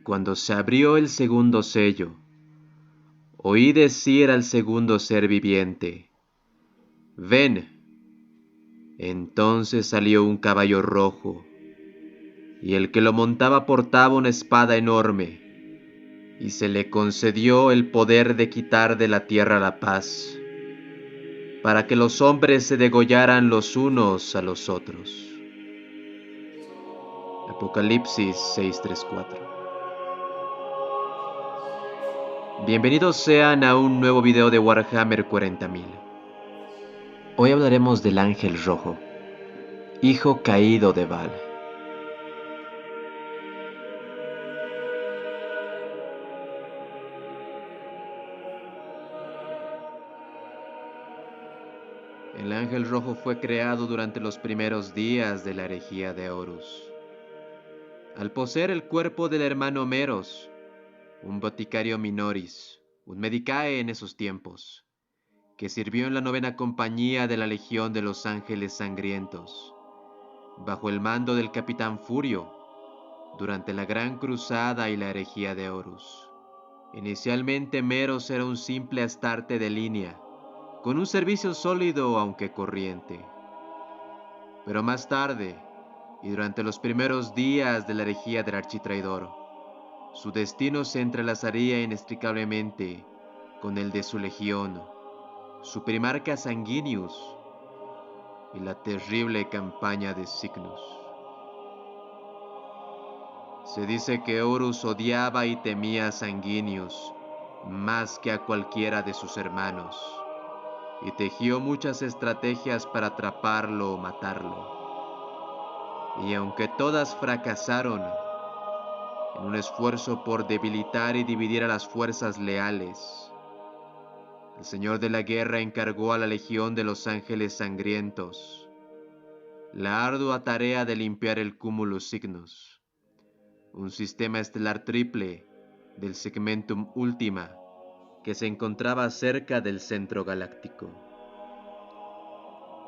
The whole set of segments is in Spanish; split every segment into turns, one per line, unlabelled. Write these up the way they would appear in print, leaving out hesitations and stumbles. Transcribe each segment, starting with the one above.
Cuando se abrió el segundo sello, oí decir al segundo ser viviente: «Ven». Entonces salió un caballo rojo, y el que lo montaba portaba una espada enorme, y se le concedió el poder de quitar de la tierra la paz, para que los hombres se degollaran los unos a los otros. Apocalipsis 6:3-4. Bienvenidos sean a un nuevo video de Warhammer 40.000. Hoy hablaremos del Ángel Rojo, hijo caído de Baal. El Ángel Rojo fue creado durante los primeros días de la herejía de Horus. Al poseer el cuerpo del hermano Meros, un boticario minoris, un medicae en esos tiempos, que sirvió en la 9ª compañía de la Legión de los Ángeles Sangrientos, bajo el mando del Capitán Furio, durante la Gran Cruzada y la herejía de Horus. Inicialmente Meros era un simple astarte de línea, con un servicio sólido aunque corriente. Pero más tarde, y durante los primeros días de la herejía del architraidor, su destino se entrelazaría inextricablemente con el de su legión, su primarca Sanguinius y la terrible campaña de Cygnus. Se dice que Horus odiaba y temía a Sanguinius más que a cualquiera de sus hermanos, y tejió muchas estrategias para atraparlo o matarlo. Y aunque todas fracasaron, en un esfuerzo por debilitar y dividir a las fuerzas leales, el Señor de la Guerra encargó a la Legión de los Ángeles Sangrientos la ardua tarea de limpiar el Cumulus Cygnus, un sistema estelar triple del Segmentum Ultima que se encontraba cerca del centro galáctico.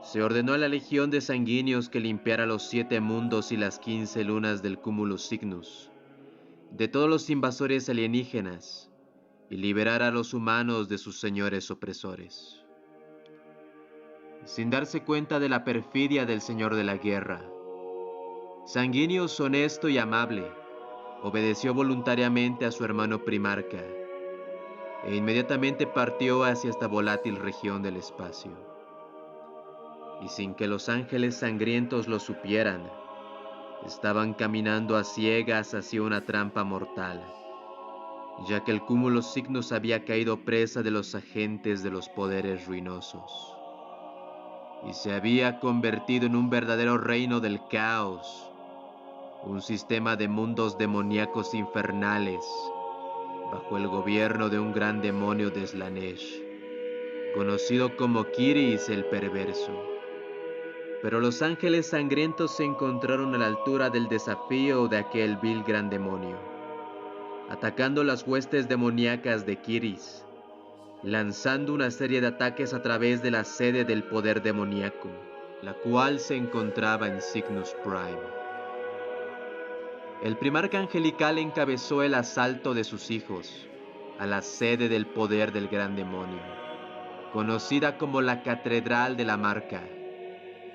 Se ordenó a la Legión de Sanguíneos que limpiara los 7 mundos y las 15 lunas del Cumulus Cygnus de todos los invasores alienígenas y liberara a los humanos de sus señores opresores. Sin darse cuenta de la perfidia del Señor de la Guerra, Sanguinius, honesto y amable, obedeció voluntariamente a su hermano primarca e inmediatamente partió hacia esta volátil región del espacio. Y sin que los ángeles sangrientos lo supieran, estaban caminando a ciegas hacia una trampa mortal, ya que el Cumulus Cygnus había caído presa de los agentes de los poderes ruinosos y se había convertido en un verdadero reino del caos, un sistema de mundos demoníacos infernales bajo el gobierno de un gran demonio de Slanesh, conocido como Kiris el Perverso. Pero los ángeles sangrientos se encontraron a la altura del desafío de aquel vil gran demonio, atacando las huestes demoníacas de Kiris, lanzando una serie de ataques a través de la sede del poder demoníaco, la cual se encontraba en Cygnus Prime. El primarca angelical encabezó el asalto de sus hijos a la sede del poder del gran demonio, conocida como la Catedral de la Marca,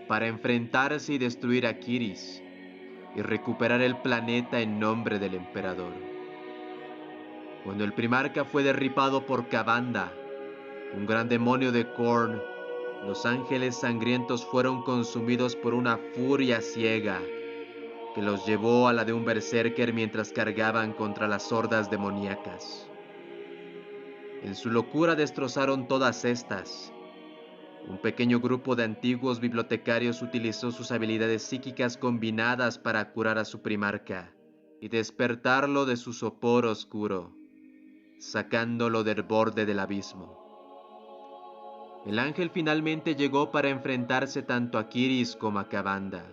para enfrentarse y destruir a Kiris y recuperar el planeta en nombre del emperador. Cuando el primarca fue derribado por Kavanda, un gran demonio de Khorne, los ángeles sangrientos fueron consumidos por una furia ciega que los llevó a la de un berserker mientras cargaban contra las hordas demoníacas. En su locura destrozaron todas estas. Un pequeño grupo de antiguos bibliotecarios utilizó sus habilidades psíquicas combinadas para curar a su primarca y despertarlo de su sopor oscuro, sacándolo del borde del abismo. El ángel finalmente llegó para enfrentarse tanto a Kiris como a Kavanda.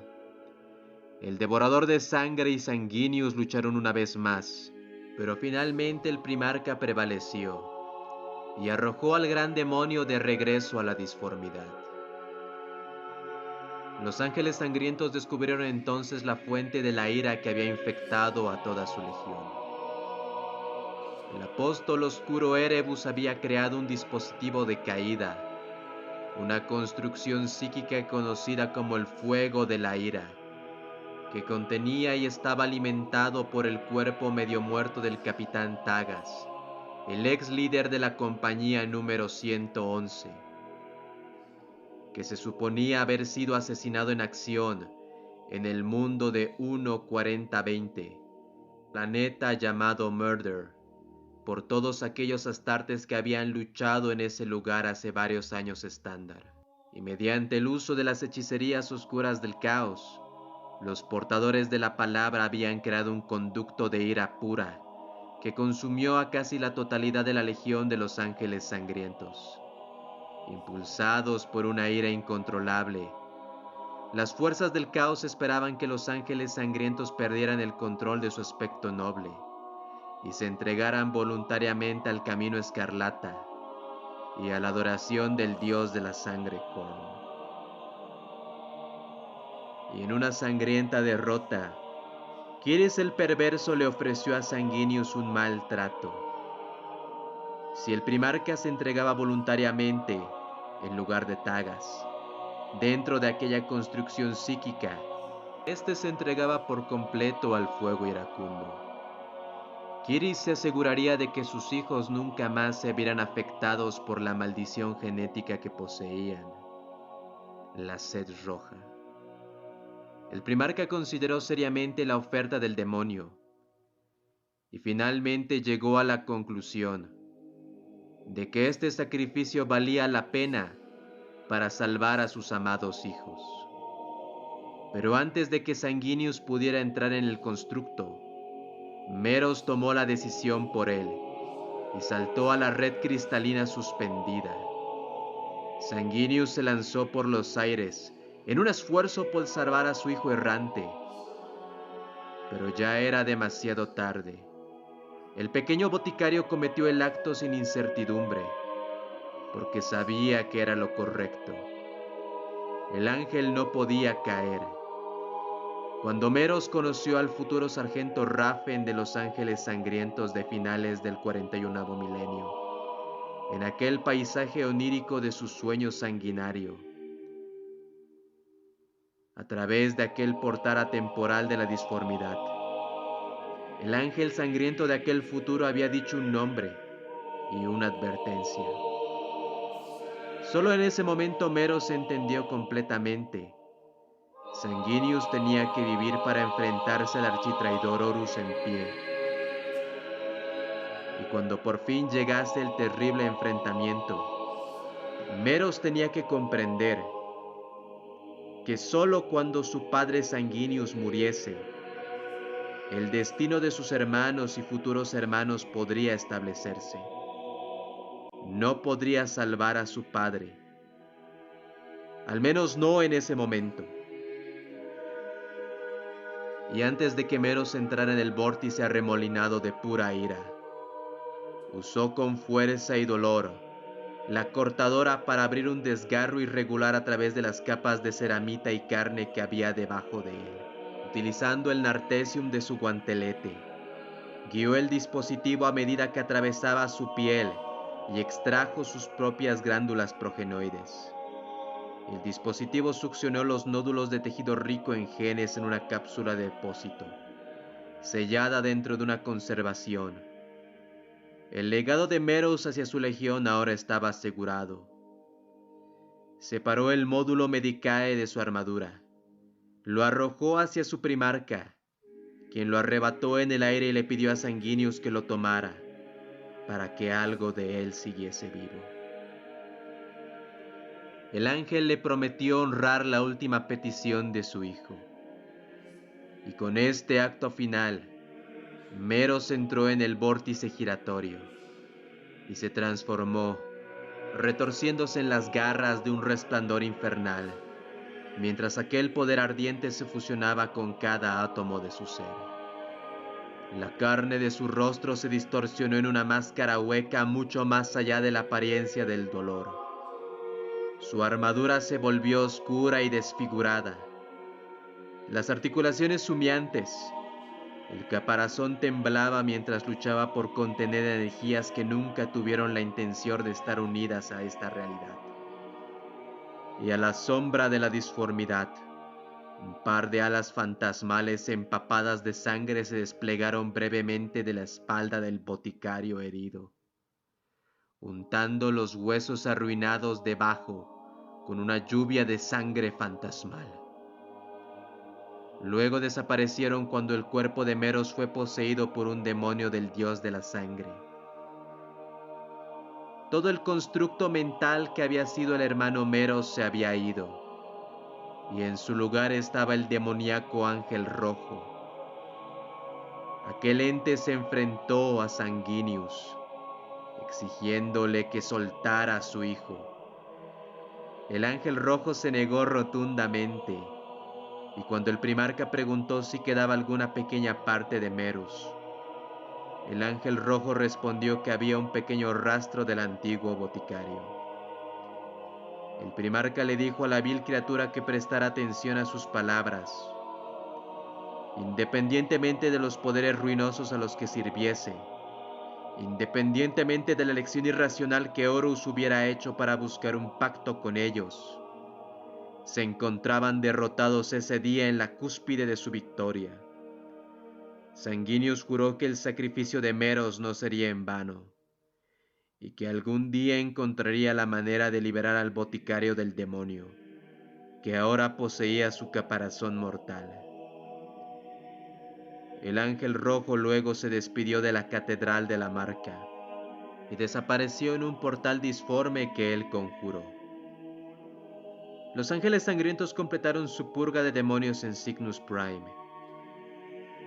El devorador de sangre y Sanguinius lucharon una vez más, pero finalmente el primarca prevaleció y arrojó al gran demonio de regreso a la disformidad. Los ángeles sangrientos descubrieron entonces la fuente de la ira que había infectado a toda su legión. El apóstol oscuro Erebus había creado un dispositivo de caída, una construcción psíquica conocida como el fuego de la ira, que contenía y estaba alimentado por el cuerpo medio muerto del capitán Tagas, el ex líder de la compañía número 111, que se suponía haber sido asesinado en acción en el mundo de 1-40-20, planeta llamado Murder, por todos aquellos astartes que habían luchado en ese lugar hace varios años estándar. Y mediante el uso de las hechicerías oscuras del caos, los portadores de la palabra habían creado un conducto de ira pura que consumió a casi la totalidad de la legión de los ángeles sangrientos. Impulsados por una ira incontrolable, las fuerzas del caos esperaban que los ángeles sangrientos perdieran el control de su aspecto noble y se entregaran voluntariamente al camino escarlata y a la adoración del dios de la sangre Khorne. Y en una sangrienta derrota, Kiris el perverso le ofreció a Sanguinius un mal trato. Si el primarca se entregaba voluntariamente, en lugar de Tagas, dentro de aquella construcción psíquica, este se entregaba por completo al fuego iracundo. Kiris se aseguraría de que sus hijos nunca más se vieran afectados por la maldición genética que poseían, la sed roja. El primarca consideró seriamente la oferta del demonio y finalmente llegó a la conclusión de que este sacrificio valía la pena para salvar a sus amados hijos. Pero antes de que Sanguinius pudiera entrar en el constructo, Meros tomó la decisión por él y saltó a la red cristalina suspendida. Sanguinius se lanzó por los aires en un esfuerzo por salvar a su hijo errante, pero ya era demasiado tarde. El pequeño boticario cometió el acto sin incertidumbre, porque sabía que era lo correcto. El ángel no podía caer. Cuando Meros conoció al futuro sargento Raffen de los Ángeles Sangrientos de finales del 41º milenio, en aquel paisaje onírico de su sueño sanguinario, a través de aquel portal atemporal de la disformidad, el ángel sangriento de aquel futuro había dicho un nombre y una advertencia. Solo en ese momento Meros entendió completamente. Sanguinius tenía que vivir para enfrentarse al architraidor Horus en pie. Y cuando por fin llegase el terrible enfrentamiento, Meros tenía que comprender que solo cuando su padre Sanguinius muriese, el destino de sus hermanos y futuros hermanos podría establecerse. No podría salvar a su padre, al menos no en ese momento. Y antes de que Meros entrara en el vórtice arremolinado de pura ira, usó con fuerza y dolor la cortadora para abrir un desgarro irregular a través de las capas de ceramita y carne que había debajo de él. Utilizando el nartesium de su guantelete, guió el dispositivo a medida que atravesaba su piel y extrajo sus propias glándulas progenoides. El dispositivo succionó los nódulos de tejido rico en genes en una cápsula de depósito, sellada dentro de una conservación. El legado de Meros hacia su legión ahora estaba asegurado. Separó el módulo Medicae de su armadura. Lo arrojó hacia su primarca, quien lo arrebató en el aire y le pidió a Sanguinius que lo tomara, para que algo de él siguiese vivo. El ángel le prometió honrar la última petición de su hijo. Y con este acto final, Meros entró en el vórtice giratorio y se transformó, retorciéndose en las garras de un resplandor infernal, mientras aquel poder ardiente se fusionaba con cada átomo de su ser. La carne de su rostro se distorsionó en una máscara hueca mucho más allá de la apariencia del dolor. Su armadura se volvió oscura y desfigurada. Las articulaciones humeantes, El caparazón temblaba mientras luchaba por contener energías que nunca tuvieron la intención de estar unidas a esta realidad. Y a la sombra de la disformidad, un par de alas fantasmales empapadas de sangre se desplegaron brevemente de la espalda del boticario herido, untando los huesos arruinados debajo con una lluvia de sangre fantasmal. Luego desaparecieron cuando el cuerpo de Meros fue poseído por un demonio del dios de la sangre. Todo el constructo mental que había sido el hermano Meros se había ido, y en su lugar estaba el demoníaco ángel rojo. Aquel ente se enfrentó a Sanguinius, exigiéndole que soltara a su hijo. El ángel rojo se negó rotundamente, y cuando el primarca preguntó si quedaba alguna pequeña parte de Merus, el ángel rojo respondió que había un pequeño rastro del antiguo boticario. El primarca le dijo a la vil criatura que prestara atención a sus palabras. Independientemente de los poderes ruinosos a los que sirviese, independientemente de la elección irracional que Horus hubiera hecho para buscar un pacto con ellos, se encontraban derrotados ese día en la cúspide de su victoria. Sanguinius juró que el sacrificio de Meros no sería en vano, y que algún día encontraría la manera de liberar al boticario del demonio, que ahora poseía su caparazón mortal. El ángel rojo luego se despidió de la catedral de la marca, y desapareció en un portal disforme que él conjuró. Los ángeles sangrientos completaron su purga de demonios en Cygnus Prime,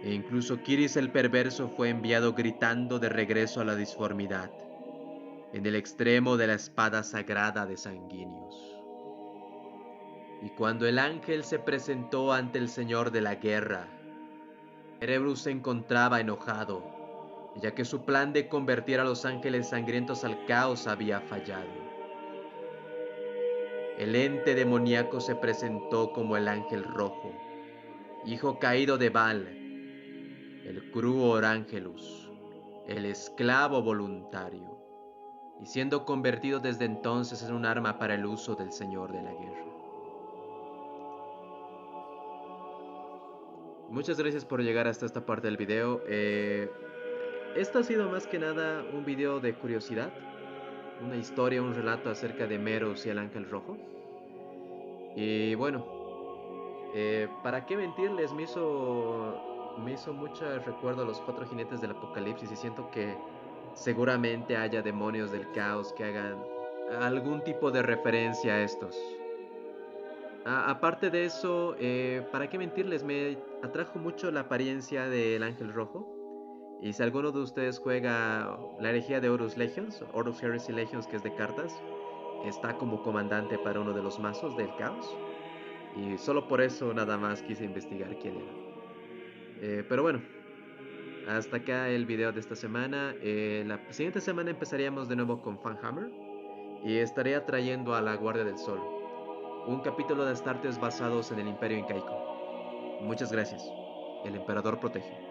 e incluso Kiris el perverso fue enviado gritando de regreso a la disformidad, en el extremo de la espada sagrada de Sanguinius. Y cuando el ángel se presentó ante el señor de la guerra, Erebus se encontraba enojado, ya que su plan de convertir a los ángeles sangrientos al caos había fallado. El ente demoníaco se presentó como el ángel rojo, hijo caído de Baal, el Cruor Angelus, el esclavo voluntario, y siendo convertido desde entonces en un arma para el uso del Señor de la Guerra. Muchas gracias por llegar hasta esta parte del video. Esto ha sido más que nada un video de curiosidad, una historia, un relato acerca de Meros y el ángel rojo. Y bueno, ¿para qué mentirles? Me hizo mucho recuerdo a los 4 jinetes del apocalipsis, y siento que seguramente haya demonios del caos que hagan algún tipo de referencia a estos. Aparte de eso, ¿para qué mentirles? Me atrajo mucho la apariencia del ángel rojo. Y si alguno de ustedes juega la herejía de Horus Legions, Horus Heresy Legions, que es de cartas, está como comandante para uno de los mazos del caos. Y solo por eso nada más quise investigar quién era. Pero bueno, hasta acá el video de esta semana. La siguiente semana empezaríamos de nuevo con Fanhammer, y estaré trayendo a la Guardia del Sol, un capítulo de Astartes basados en el Imperio Incaico. Muchas gracias. El emperador protege.